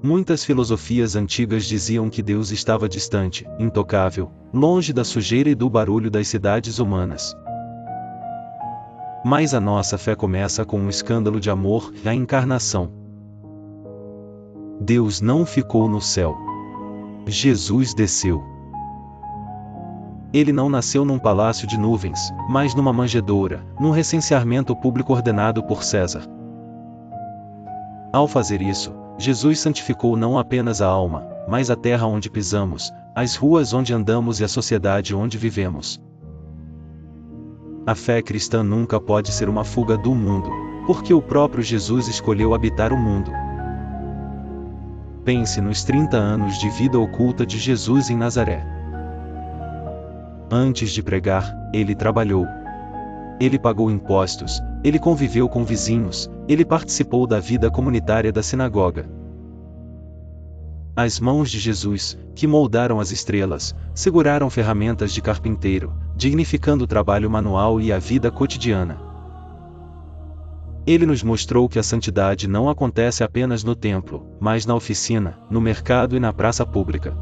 Muitas filosofias antigas diziam que Deus estava distante, intocável, longe da sujeira e do barulho das cidades humanas. Mas a nossa fé começa com um escândalo de amor, a encarnação. Deus não ficou no céu. Jesus desceu. Ele não nasceu num palácio de nuvens, mas numa manjedoura, num recenseamento público ordenado por César. Ao fazer isso, Jesus santificou não apenas a alma, mas a terra onde pisamos, as ruas onde andamos e a sociedade onde vivemos. A fé cristã nunca pode ser uma fuga do mundo, porque o próprio Jesus escolheu habitar o mundo. Pense nos 30 anos de vida oculta de Jesus em Nazaré. Antes de pregar, ele trabalhou. Ele pagou impostos, ele conviveu com vizinhos, ele participou da vida comunitária da sinagoga. As mãos de Jesus, que moldaram as estrelas, seguraram ferramentas de carpinteiro, dignificando o trabalho manual e a vida cotidiana. Ele nos mostrou que a santidade não acontece apenas no templo, mas na oficina, no mercado e na praça pública.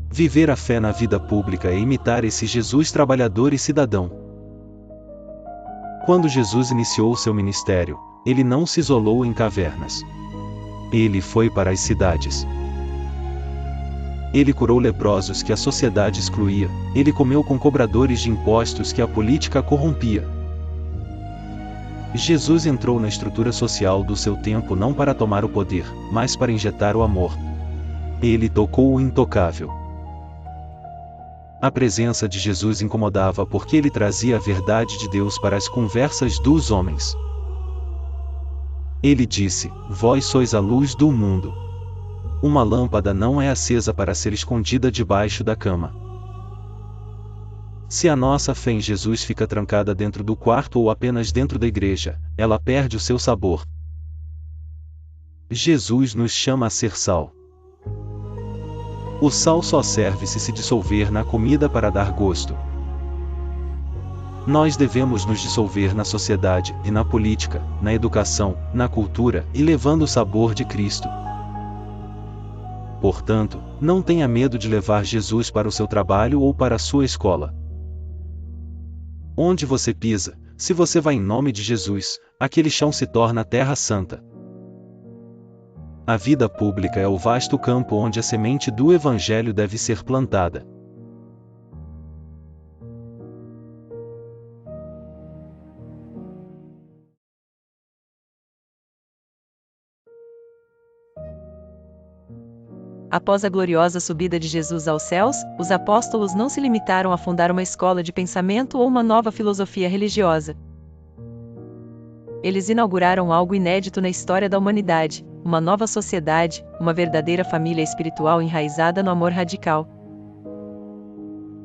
Viver a fé na vida pública é imitar esse Jesus trabalhador e cidadão. Quando Jesus iniciou seu ministério, ele não se isolou em cavernas. Ele foi para as cidades. Ele curou leprosos que a sociedade excluía, ele comeu com cobradores de impostos que a política corrompia. Jesus entrou na estrutura social do seu tempo não para tomar o poder, mas para injetar o amor. Ele tocou o intocável. A presença de Jesus incomodava porque ele trazia a verdade de Deus para as conversas dos homens. Ele disse: "Vós sois a luz do mundo." Uma lâmpada não é acesa para ser escondida debaixo da cama. Se a nossa fé em Jesus fica trancada dentro do quarto ou apenas dentro da igreja, ela perde o seu sabor. Jesus nos chama a ser sal. O sal só serve se dissolver na comida para dar gosto. Nós devemos nos dissolver na sociedade e na política, na educação, na cultura e levando o sabor de Cristo. Portanto, não tenha medo de levar Jesus para o seu trabalho ou para a sua escola. Onde você pisa, se você vai em nome de Jesus, aquele chão se torna terra santa. A vida pública é o vasto campo onde a semente do Evangelho deve ser plantada. Após a gloriosa subida de Jesus aos céus, os apóstolos não se limitaram a fundar uma escola de pensamento ou uma nova filosofia religiosa. Eles inauguraram algo inédito na história da humanidade, uma nova sociedade, uma verdadeira família espiritual enraizada no amor radical.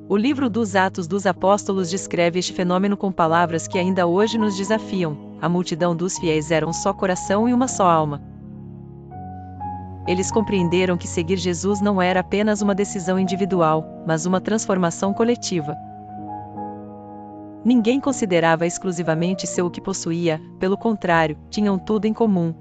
O livro dos Atos dos Apóstolos descreve este fenômeno com palavras que ainda hoje nos desafiam: a multidão dos fiéis era um só coração e uma só alma. Eles compreenderam que seguir Jesus não era apenas uma decisão individual, mas uma transformação coletiva. Ninguém considerava exclusivamente seu o que possuía, pelo contrário, tinham tudo em comum.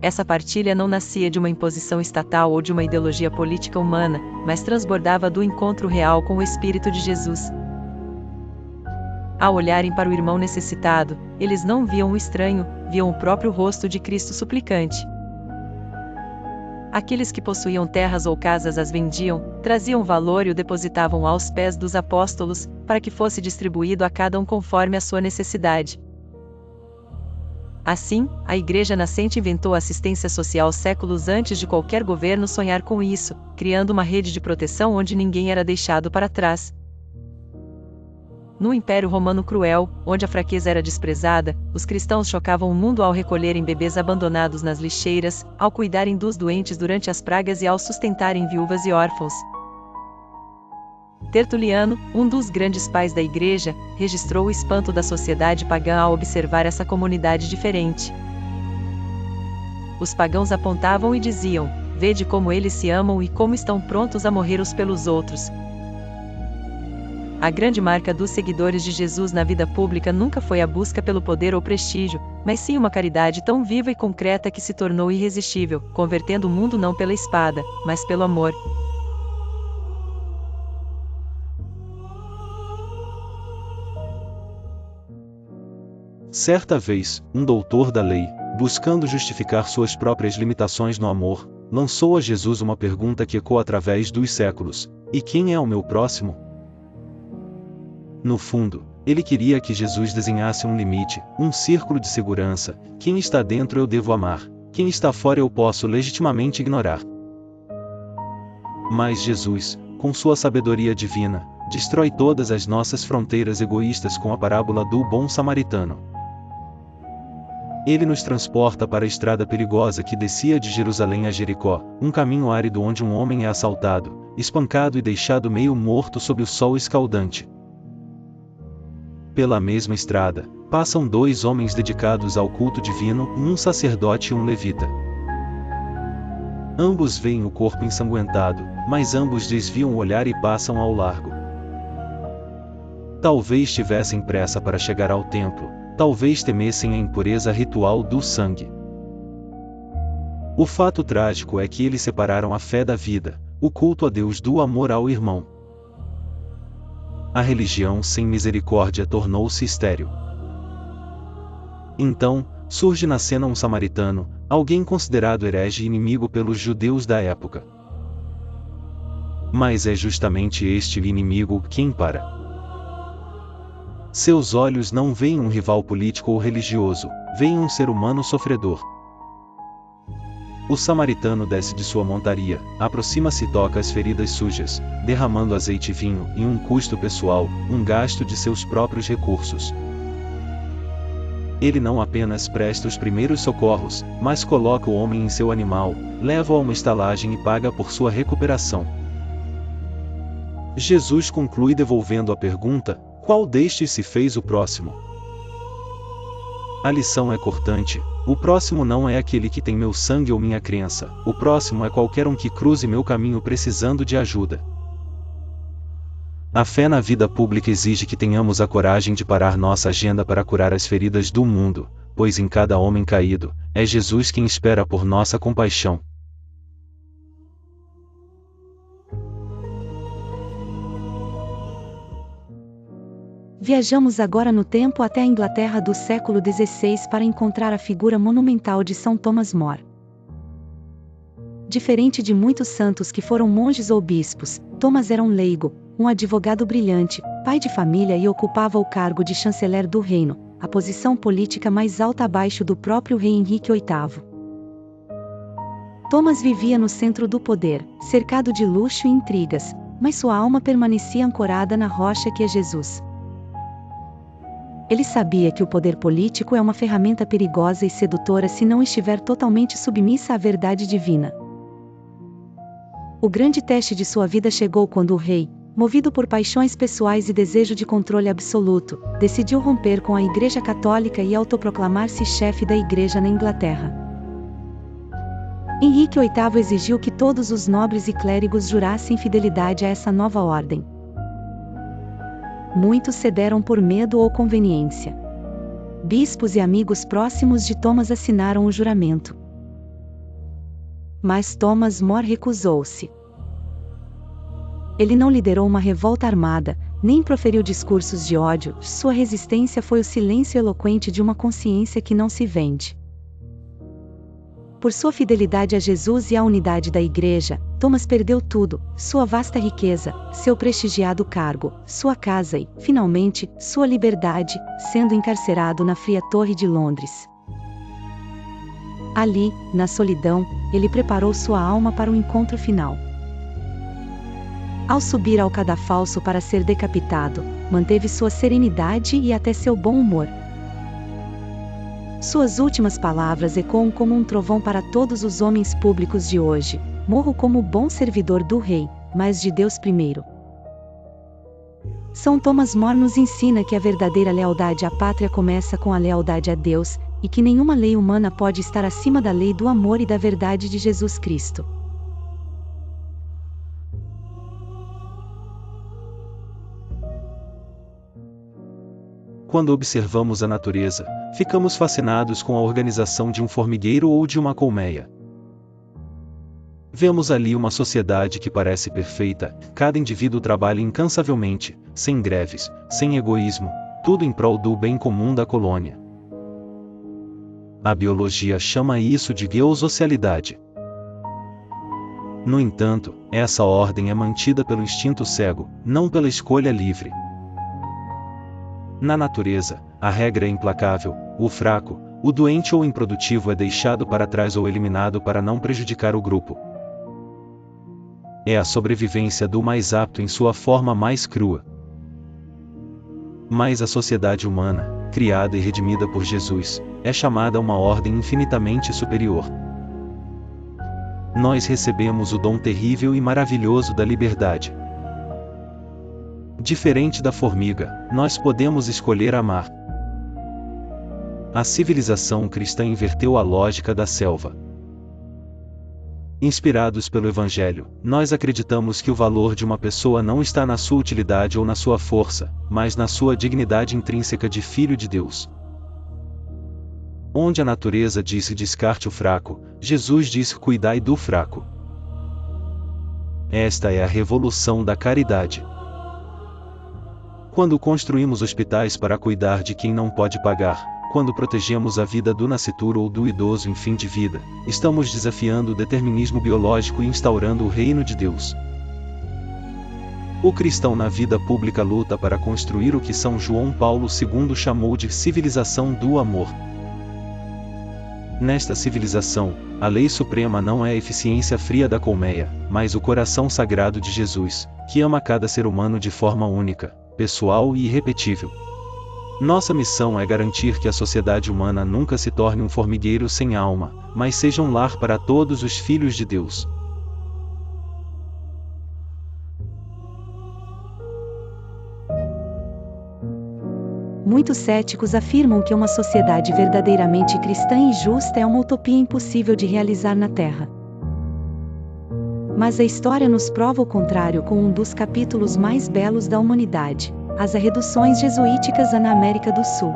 Essa partilha não nascia de uma imposição estatal ou de uma ideologia política humana, mas transbordava do encontro real com o Espírito de Jesus. Ao olharem para o irmão necessitado, eles não viam o estranho, viam o próprio rosto de Cristo suplicante. Aqueles que possuíam terras ou casas as vendiam, traziam valor e o depositavam aos pés dos apóstolos, para que fosse distribuído a cada um conforme a sua necessidade. Assim, a Igreja nascente inventou a assistência social séculos antes de qualquer governo sonhar com isso, criando uma rede de proteção onde ninguém era deixado para trás. No Império Romano cruel, onde a fraqueza era desprezada, os cristãos chocavam o mundo ao recolherem bebês abandonados nas lixeiras, ao cuidarem dos doentes durante as pragas e ao sustentarem viúvas e órfãos. Tertuliano, um dos grandes pais da Igreja, registrou o espanto da sociedade pagã ao observar essa comunidade diferente. Os pagãos apontavam e diziam: "Vede como eles se amam e como estão prontos a morrer uns pelos outros." A grande marca dos seguidores de Jesus na vida pública nunca foi a busca pelo poder ou prestígio, mas sim uma caridade tão viva e concreta que se tornou irresistível, convertendo o mundo não pela espada, mas pelo amor. Certa vez, um doutor da lei, buscando justificar suas próprias limitações no amor, lançou a Jesus uma pergunta que ecoa através dos séculos: e quem é o meu próximo? No fundo, ele queria que Jesus desenhasse um limite, um círculo de segurança: quem está dentro eu devo amar, quem está fora eu posso legitimamente ignorar. Mas Jesus, com sua sabedoria divina, destrói todas as nossas fronteiras egoístas com a parábola do bom samaritano. Ele nos transporta para a estrada perigosa que descia de Jerusalém a Jericó, um caminho árido onde um homem é assaltado, espancado e deixado meio morto sob o sol escaldante. Pela mesma estrada, passam dois homens dedicados ao culto divino, um sacerdote e um levita. Ambos veem o corpo ensanguentado, mas ambos desviam o olhar e passam ao largo. Talvez tivessem pressa para chegar ao templo, talvez temessem a impureza ritual do sangue. O fato trágico é que eles separaram a fé da vida, o culto a Deus do amor ao irmão. A religião sem misericórdia tornou-se estéril. Então, surge na cena um samaritano, alguém considerado herege e inimigo pelos judeus da época. Mas é justamente este inimigo quem para. Seus olhos não veem um rival político ou religioso, veem um ser humano sofredor. O samaritano desce de sua montaria, aproxima-se e toca as feridas sujas, derramando azeite e vinho, em um custo pessoal, um gasto de seus próprios recursos. Ele não apenas presta os primeiros socorros, mas coloca o homem em seu animal, leva-o a uma estalagem e paga por sua recuperação. Jesus conclui devolvendo a pergunta: qual destes se fez o próximo? A lição é cortante: o próximo não é aquele que tem meu sangue ou minha crença, o próximo é qualquer um que cruze meu caminho precisando de ajuda. A fé na vida pública exige que tenhamos a coragem de parar nossa agenda para curar as feridas do mundo, pois em cada homem caído, é Jesus quem espera por nossa compaixão. Viajamos agora no tempo até a Inglaterra do século XVI para encontrar a figura monumental de São Thomas More. Diferente de muitos santos que foram monges ou bispos, Thomas era um leigo, um advogado brilhante, pai de família e ocupava o cargo de chanceler do reino, a posição política mais alta abaixo do próprio rei Henrique VIII. Thomas vivia no centro do poder, cercado de luxo e intrigas, mas sua alma permanecia ancorada na rocha que é Jesus. Ele sabia que o poder político é uma ferramenta perigosa e sedutora se não estiver totalmente submissa à verdade divina. O grande teste de sua vida chegou quando o rei, movido por paixões pessoais e desejo de controle absoluto, decidiu romper com a Igreja Católica e autoproclamar-se chefe da Igreja na Inglaterra. Henrique VIII exigiu que todos os nobres e clérigos jurassem fidelidade a essa nova ordem. Muitos cederam por medo ou conveniência. Bispos e amigos próximos de Thomas assinaram o juramento. Mas Thomas More recusou-se. Ele não liderou uma revolta armada, nem proferiu discursos de ódio, sua resistência foi o silêncio eloquente de uma consciência que não se vende. Por sua fidelidade a Jesus e à unidade da Igreja, Thomas perdeu tudo, sua vasta riqueza, seu prestigiado cargo, sua casa e, finalmente, sua liberdade, sendo encarcerado na fria Torre de Londres. Ali, na solidão, ele preparou sua alma para o encontro final. Ao subir ao cadafalso para ser decapitado, manteve sua serenidade e até seu bom humor. Suas últimas palavras ecoam como um trovão para todos os homens públicos de hoje: morro como bom servidor do rei, mas de Deus primeiro. São Thomas More nos ensina que a verdadeira lealdade à pátria começa com a lealdade a Deus, e que nenhuma lei humana pode estar acima da lei do amor e da verdade de Jesus Cristo. Quando observamos a natureza, ficamos fascinados com a organização de um formigueiro ou de uma colmeia. Vemos ali uma sociedade que parece perfeita, cada indivíduo trabalha incansavelmente, sem greves, sem egoísmo, tudo em prol do bem comum da colônia. A biologia chama isso de biosocialidade. No entanto, essa ordem é mantida pelo instinto cego, não pela escolha livre. Na natureza, a regra é implacável: o fraco, o doente ou improdutivo é deixado para trás ou eliminado para não prejudicar o grupo. É a sobrevivência do mais apto em sua forma mais crua. Mas a sociedade humana, criada e redimida por Jesus, é chamada a uma ordem infinitamente superior. Nós recebemos o dom terrível e maravilhoso da liberdade. Diferente da formiga, nós podemos escolher amar. A civilização cristã inverteu a lógica da selva. Inspirados pelo Evangelho, nós acreditamos que o valor de uma pessoa não está na sua utilidade ou na sua força, mas na sua dignidade intrínseca de filho de Deus. Onde a natureza disse descarte o fraco, Jesus disse cuidai do fraco. Esta é a revolução da caridade. Quando construímos hospitais para cuidar de quem não pode pagar, quando protegemos a vida do nascituro ou do idoso em fim de vida, estamos desafiando o determinismo biológico e instaurando o reino de Deus. O cristão na vida pública luta para construir o que São João Paulo II chamou de civilização do amor. Nesta civilização, a lei suprema não é a eficiência fria da colmeia, mas o coração sagrado de Jesus, que ama cada ser humano de forma única, pessoal e irrepetível. Nossa missão é garantir que a sociedade humana nunca se torne um formigueiro sem alma, mas seja um lar para todos os filhos de Deus. Muitos céticos afirmam que uma sociedade verdadeiramente cristã e justa é uma utopia impossível de realizar na Terra. Mas a história nos prova o contrário com um dos capítulos mais belos da humanidade: as arreduções jesuíticas na América do Sul.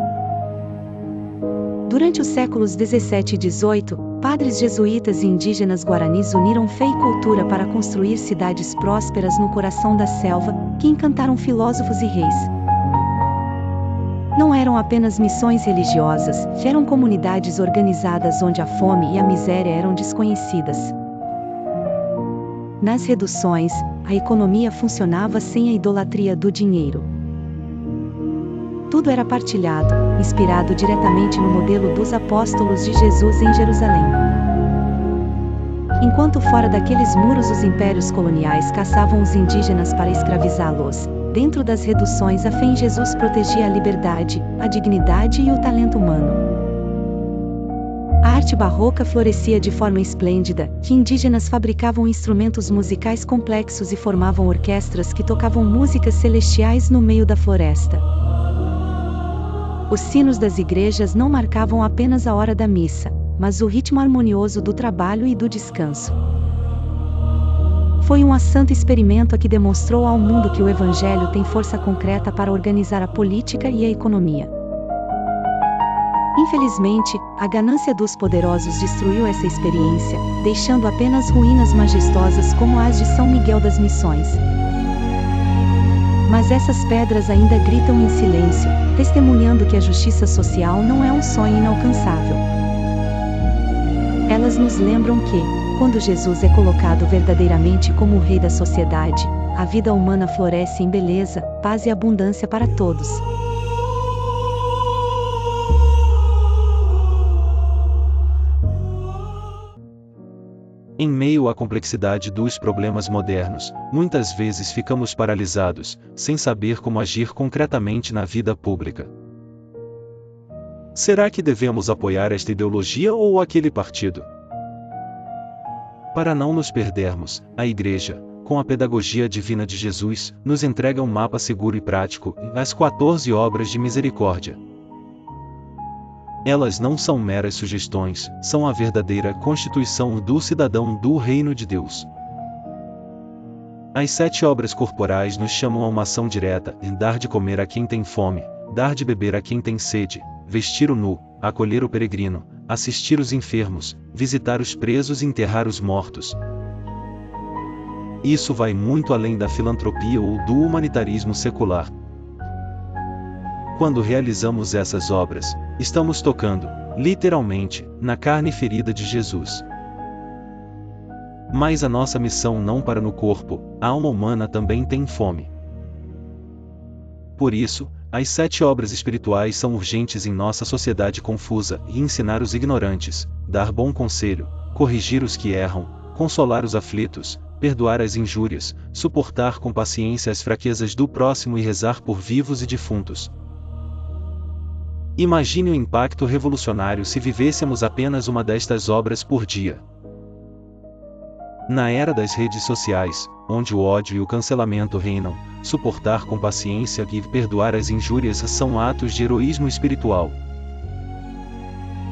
Durante os séculos 17 e 18, padres jesuítas e indígenas guaranis uniram fé e cultura para construir cidades prósperas no coração da selva, que encantaram filósofos e reis. Não eram apenas missões religiosas, eram comunidades organizadas onde a fome e a miséria eram desconhecidas. Nas reduções, a economia funcionava sem a idolatria do dinheiro. Tudo era partilhado, inspirado diretamente no modelo dos apóstolos de Jesus em Jerusalém. Enquanto fora daqueles muros os impérios coloniais caçavam os indígenas para escravizá-los, dentro das reduções a fé em Jesus protegia a liberdade, a dignidade e o talento humano. A arte barroca florescia de forma esplêndida, que indígenas fabricavam instrumentos musicais complexos e formavam orquestras que tocavam músicas celestiais no meio da floresta. Os sinos das igrejas não marcavam apenas a hora da missa, mas o ritmo harmonioso do trabalho e do descanso. Foi um santo experimento que demonstrou ao mundo que o Evangelho tem força concreta para organizar a política e a economia. Infelizmente, a ganância dos poderosos destruiu essa experiência, deixando apenas ruínas majestosas como as de São Miguel das Missões. Mas essas pedras ainda gritam em silêncio, testemunhando que a justiça social não é um sonho inalcançável. Elas nos lembram que, quando Jesus é colocado verdadeiramente como o rei da sociedade, a vida humana floresce em beleza, paz e abundância para todos. Em meio à complexidade dos problemas modernos, muitas vezes ficamos paralisados, sem saber como agir concretamente na vida pública. Será que devemos apoiar esta ideologia ou aquele partido? Para não nos perdermos, a Igreja, com a pedagogia divina de Jesus, nos entrega um mapa seguro e prático, as 14 obras de misericórdia. Elas não são meras sugestões, são a verdadeira constituição do cidadão do reino de Deus. As 7 obras corporais nos chamam a uma ação direta, em dar de comer a quem tem fome, dar de beber a quem tem sede, vestir o nu, acolher o peregrino, assistir os enfermos, visitar os presos e enterrar os mortos. Isso vai muito além da filantropia ou do humanitarismo secular. Quando realizamos essas obras, estamos tocando, literalmente, na carne ferida de Jesus. Mas a nossa missão não para no corpo, a alma humana também tem fome. Por isso, as 7 obras espirituais são urgentes em nossa sociedade confusa, e ensinar os ignorantes, dar bom conselho, corrigir os que erram, consolar os aflitos, perdoar as injúrias, suportar com paciência as fraquezas do próximo e rezar por vivos e defuntos. Imagine o impacto revolucionário se vivêssemos apenas uma destas obras por dia. Na era das redes sociais, onde o ódio e o cancelamento reinam, suportar com paciência e perdoar as injúrias são atos de heroísmo espiritual.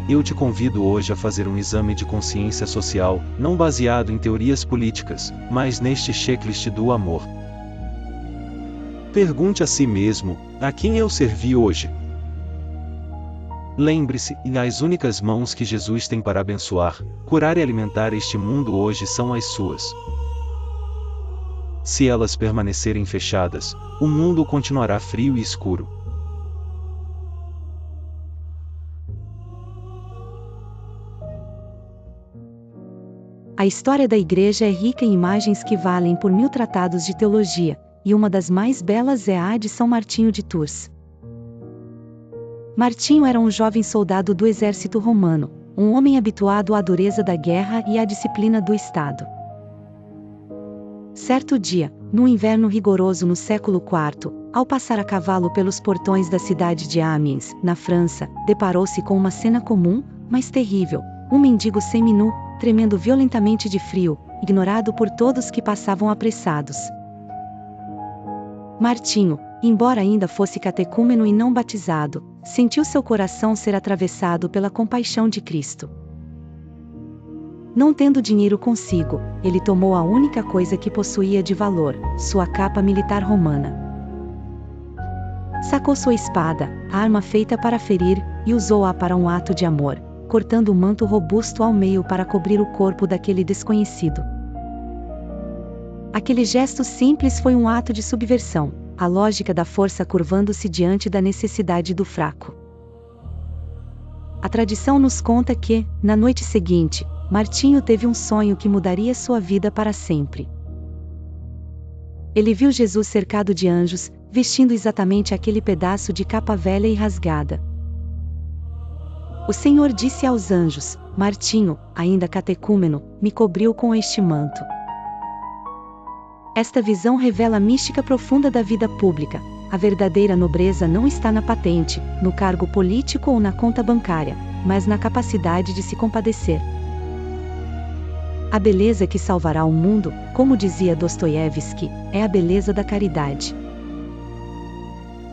Eu te convido hoje a fazer um exame de consciência social, não baseado em teorias políticas, mas neste checklist do amor. Pergunte a si mesmo: a quem eu servi hoje? Lembre-se, as únicas mãos que Jesus tem para abençoar, curar e alimentar este mundo hoje são as suas. Se elas permanecerem fechadas, o mundo continuará frio e escuro. A história da Igreja é rica em imagens que valem por 1000 tratados de teologia, e uma das mais belas é a de São Martinho de Tours. Martinho era um jovem soldado do exército romano, um homem habituado à dureza da guerra e à disciplina do Estado. Certo dia, num inverno rigoroso no século IV, ao passar a cavalo pelos portões da cidade de Amiens, na França, deparou-se com uma cena comum, mas terrível: um mendigo seminu, tremendo violentamente de frio, ignorado por todos que passavam apressados. Martinho, embora ainda fosse catecúmeno e não batizado, sentiu seu coração ser atravessado pela compaixão de Cristo. Não tendo dinheiro consigo, ele tomou a única coisa que possuía de valor, sua capa militar romana. Sacou sua espada, a arma feita para ferir, e usou-a para um ato de amor, cortando o manto robusto ao meio para cobrir o corpo daquele desconhecido. Aquele gesto simples foi um ato de subversão, a lógica da força curvando-se diante da necessidade do fraco. A tradição nos conta que, na noite seguinte, Martinho teve um sonho que mudaria sua vida para sempre. Ele viu Jesus cercado de anjos, vestindo exatamente aquele pedaço de capa velha e rasgada. O Senhor disse aos anjos: Martinho, ainda catecúmeno, me cobriu com este manto. Esta visão revela a mística profunda da vida pública. A verdadeira nobreza não está na patente, no cargo político ou na conta bancária, mas na capacidade de se compadecer. A beleza que salvará o mundo, como dizia Dostoiévski, é a beleza da caridade.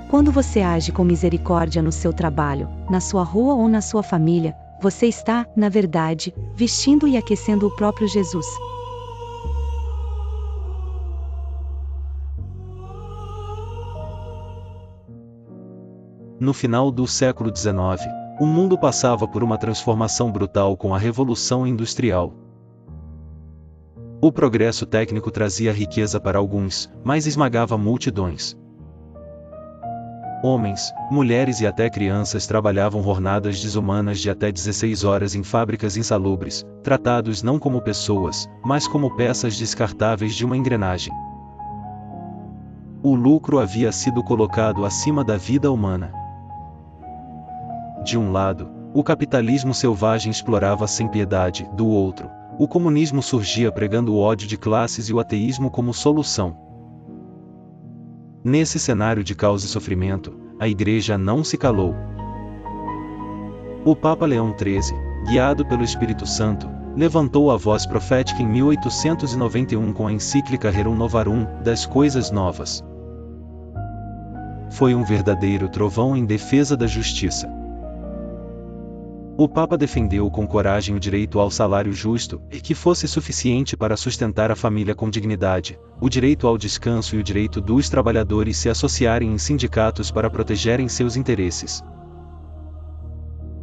Quando você age com misericórdia no seu trabalho, na sua rua ou na sua família, você está, na verdade, vestindo e aquecendo o próprio Jesus. No final do século XIX, o mundo passava por uma transformação brutal com a Revolução Industrial. O progresso técnico trazia riqueza para alguns, mas esmagava multidões. Homens, mulheres e até crianças trabalhavam jornadas desumanas de até 16 horas em fábricas insalubres, tratados não como pessoas, mas como peças descartáveis de uma engrenagem. O lucro havia sido colocado acima da vida humana. De um lado, o capitalismo selvagem explorava sem piedade; do outro, o comunismo surgia pregando o ódio de classes e o ateísmo como solução. Nesse cenário de caos e sofrimento, a Igreja não se calou. O Papa Leão XIII, guiado pelo Espírito Santo, levantou a voz profética em 1891 com a encíclica Rerum Novarum, das Coisas Novas. Foi um verdadeiro trovão em defesa da justiça. O Papa defendeu com coragem o direito ao salário justo, e que fosse suficiente para sustentar a família com dignidade, o direito ao descanso e o direito dos trabalhadores se associarem em sindicatos para protegerem seus interesses.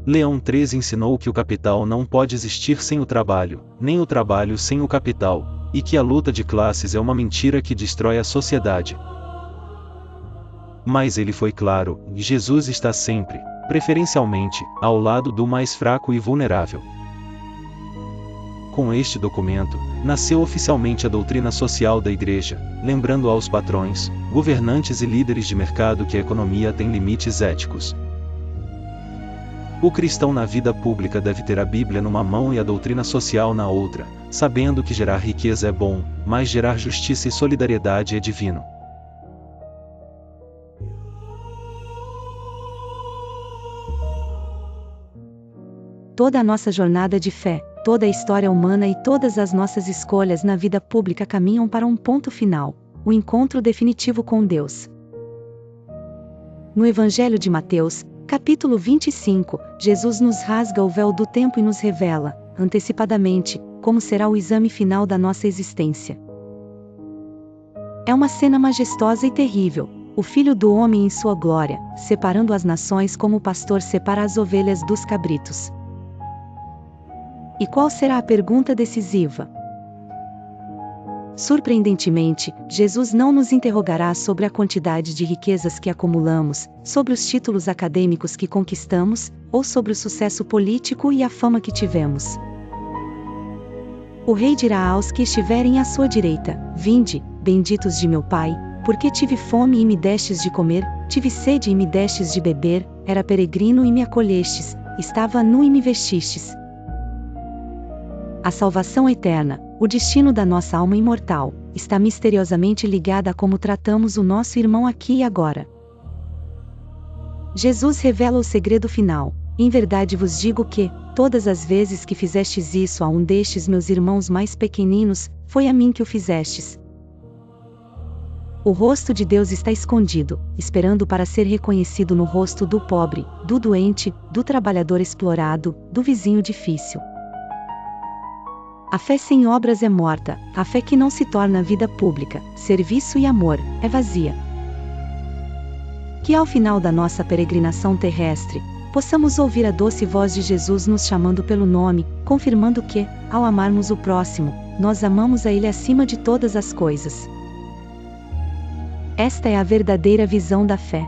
Leão XIII ensinou que o capital não pode existir sem o trabalho, nem o trabalho sem o capital, e que a luta de classes é uma mentira que destrói a sociedade. Mas ele foi claro: Jesus está sempre, preferencialmente, ao lado do mais fraco e vulnerável. Com este documento, nasceu oficialmente a doutrina social da Igreja, lembrando aos patrões, governantes e líderes de mercado que a economia tem limites éticos. O cristão na vida pública deve ter a Bíblia numa mão e a doutrina social na outra, sabendo que gerar riqueza é bom, mas gerar justiça e solidariedade é divino. Toda a nossa jornada de fé, toda a história humana e todas as nossas escolhas na vida pública caminham para um ponto final: o encontro definitivo com Deus. No Evangelho de Mateus, capítulo 25, Jesus nos rasga o véu do tempo e nos revela, antecipadamente, como será o exame final da nossa existência. É uma cena majestosa e terrível: o Filho do Homem em sua glória, separando as nações como o pastor separa as ovelhas dos cabritos. E qual será a pergunta decisiva? Surpreendentemente, Jesus não nos interrogará sobre a quantidade de riquezas que acumulamos, sobre os títulos acadêmicos que conquistamos, ou sobre o sucesso político e a fama que tivemos. O Rei dirá aos que estiverem à sua direita: Vinde, benditos de meu Pai, porque tive fome e me destes de comer, tive sede e me destes de beber, era peregrino e me acolhestes, estava nu e me vestistes. A salvação eterna, o destino da nossa alma imortal, está misteriosamente ligada a como tratamos o nosso irmão aqui e agora. Jesus revela o segredo final: em verdade vos digo que, todas as vezes que fizestes isso a um destes meus irmãos mais pequeninos, foi a mim que o fizestes. O rosto de Deus está escondido, esperando para ser reconhecido no rosto do pobre, do doente, do trabalhador explorado, do vizinho difícil. A fé sem obras é morta, a fé que não se torna vida pública, serviço e amor, é vazia. Que ao final da nossa peregrinação terrestre, possamos ouvir a doce voz de Jesus nos chamando pelo nome, confirmando que, ao amarmos o próximo, nós amamos a Ele acima de todas as coisas. Esta é a verdadeira visão da fé.